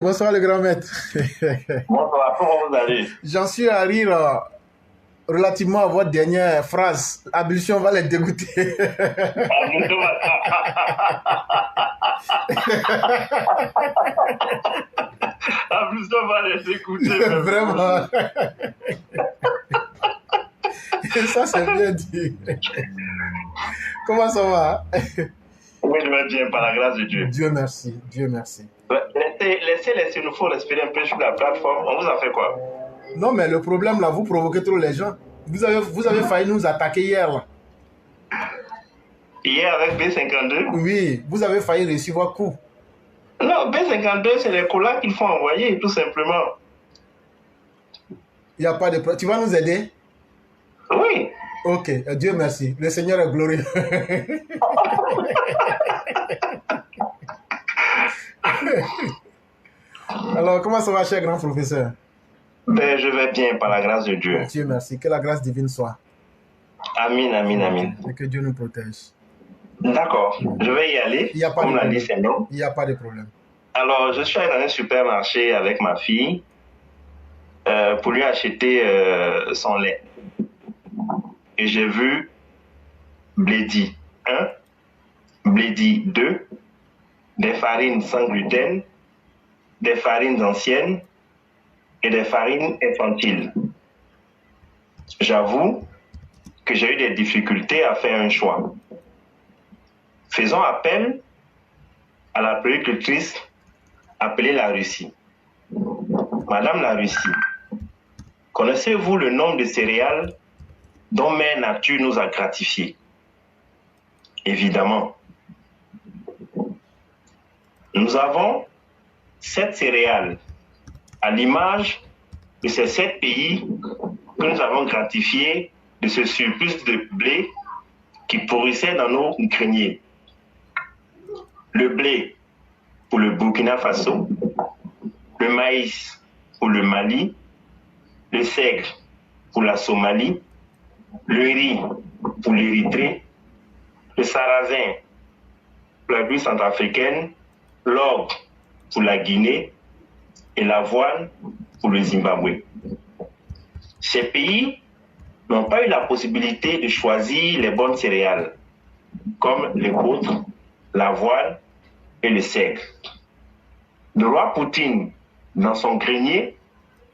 Bonsoir le grand maître. Bonsoir, comment vous allez? J'en suis à rire relativement à votre dernière phrase. Ablution va les dégoûter. Ablution va les dégoûter. Vraiment. Et ça, c'est bien dit. Comment ça va? Oui, je vais bien, par la grâce de Dieu. Dieu merci, Dieu merci. Laissez, nous faut respirer un peu sur la plateforme. On vous a fait quoi? Non, mais le problème là, vous provoquez trop les gens. Vous avez failli nous attaquer hier là. Hier avec B52? Oui, vous avez failli recevoir coup. Non, B52, c'est les colas qu'il faut envoyer, tout simplement. Il n'y a pas de problème. Tu vas nous aider? Oui. Ok, Dieu merci. Le Seigneur est glorieux. Alors, comment ça va, cher grand professeur? Ben, je vais bien, par la grâce de Dieu. Dieu merci. Que la grâce divine soit. Amin, amin, amin. Et que Dieu nous protège. D'accord, je vais y aller. Il n'y a pas comme de l'a problème. dit Seigneur. Il n'y a pas de problème. Alors, je suis allé dans un supermarché avec ma fille pour lui acheter son lait. Et j'ai vu Blédi 1, Blédi 2, des farines sans gluten, des farines anciennes et des farines infantiles. J'avoue que j'ai eu des difficultés à faire un choix. Faisons appel à la puéricultrice appelée la Russie. Madame la Russie, connaissez-vous le nombre de céréales dont Mère Nature nous a gratifiés? Évidemment. Nous avons 7 céréales, à l'image de ces 7 pays que nous avons gratifiés de ce surplus de blé qui pourrissait dans nos greniers. Le blé pour le Burkina Faso, le maïs pour le Mali, le seigle pour la Somalie, le riz pour l'Érythrée, le sarrasin pour la République centrafricaine, l'orge pour la Guinée et l'avoine pour le Zimbabwe. Ces pays n'ont pas eu la possibilité de choisir les bonnes céréales, comme l'épeautre, l'avoine et le seigle. Le roi Poutine, dans son grenier,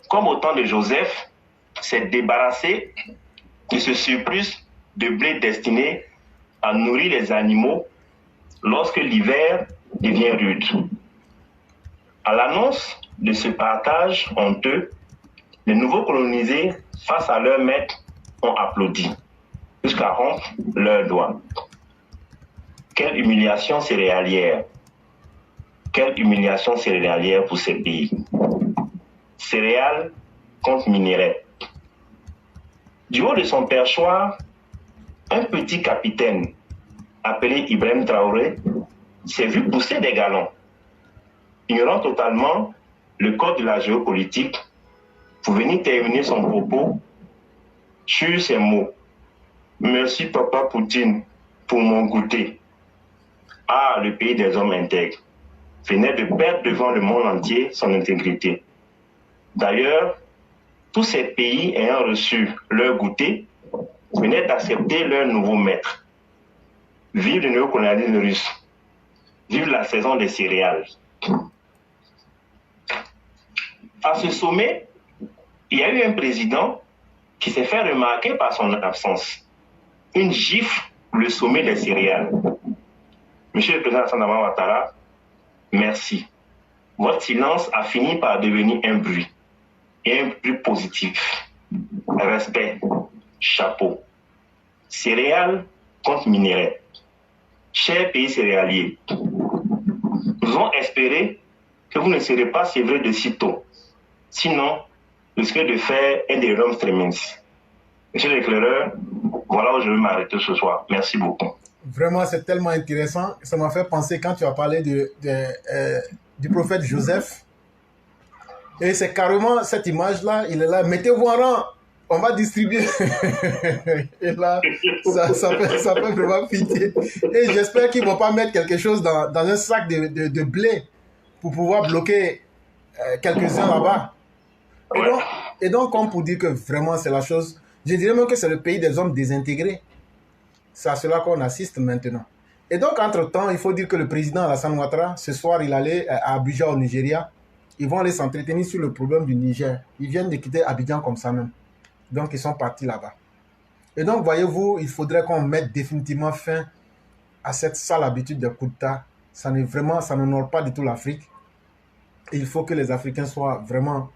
comme au temps de Joseph, s'est débarrassé de ce surplus de blé destiné à nourrir les animaux lorsque l'hiver devient rude. À l'annonce de ce partage honteux, les nouveaux colonisés, face à leur maître, ont applaudi jusqu'à rompre leurs doigts. Quelle humiliation céréalière! Quelle humiliation céréalière pour ces pays! Céréales contre minerais. Du haut de son perchoir, un petit capitaine appelé Ibrahim Traoré s'est vu pousser des galons, ignorant totalement le code de la géopolitique pour venir terminer son propos sur ces mots. Merci papa Poutine pour mon goûter. Ah, le pays des hommes intègres venait de perdre devant le monde entier son intégrité. D'ailleurs, tous ces pays ayant reçu leur goûter venaient d'accepter leur nouveau maître. Vive le néocolonialisme russe. Vive la saison des céréales. À ce sommet, il y a eu un président qui s'est fait remarquer par son absence. Une gifle pour le sommet des céréales. Monsieur le président Alassane Ouattara, merci. Votre silence a fini par devenir un bruit. Et un bruit positif. Respect. Chapeau. Céréales contre minerais. Chers pays céréaliers, nous allons espérer que vous ne serez pas sévrés de sitôt. Sinon, vous risquez de faire un des Roms tremens. Monsieur l'éclaireur, voilà où je vais m'arrêter ce soir. Merci beaucoup. Vraiment, c'est tellement intéressant. Ça m'a fait penser quand tu as parlé du prophète Joseph. Et c'est carrément cette image-là, il est là, mettez-vous en rang, on va distribuer. Et là, ça fait vraiment pitié. Et j'espère qu'ils ne vont pas mettre quelque chose dans un sac de blé pour pouvoir bloquer quelques-uns là-bas. Ouais. Et donc, comme pour dire que vraiment c'est la chose, je dirais même que c'est le pays des hommes désintégrés. C'est à cela qu'on assiste maintenant. Et donc, entre-temps, il faut dire que le président Alassane Ouattara, ce soir, il allait à Abidjan au Nigeria. Ils vont aller s'entretenir sur le problème du Niger. Ils viennent de quitter Abidjan comme ça même. Donc, ils sont partis là-bas. Et donc, voyez-vous, il faudrait qu'on mette définitivement fin à cette sale habitude de coup d'État. Ça n'honore pas du tout l'Afrique. Et il faut que les Africains soient vraiment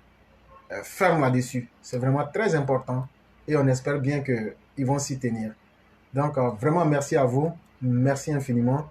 fermes là-dessus. C'est vraiment très important. Et on espère bien qu'ils vont s'y tenir. Donc, vraiment, merci à vous. Merci infiniment.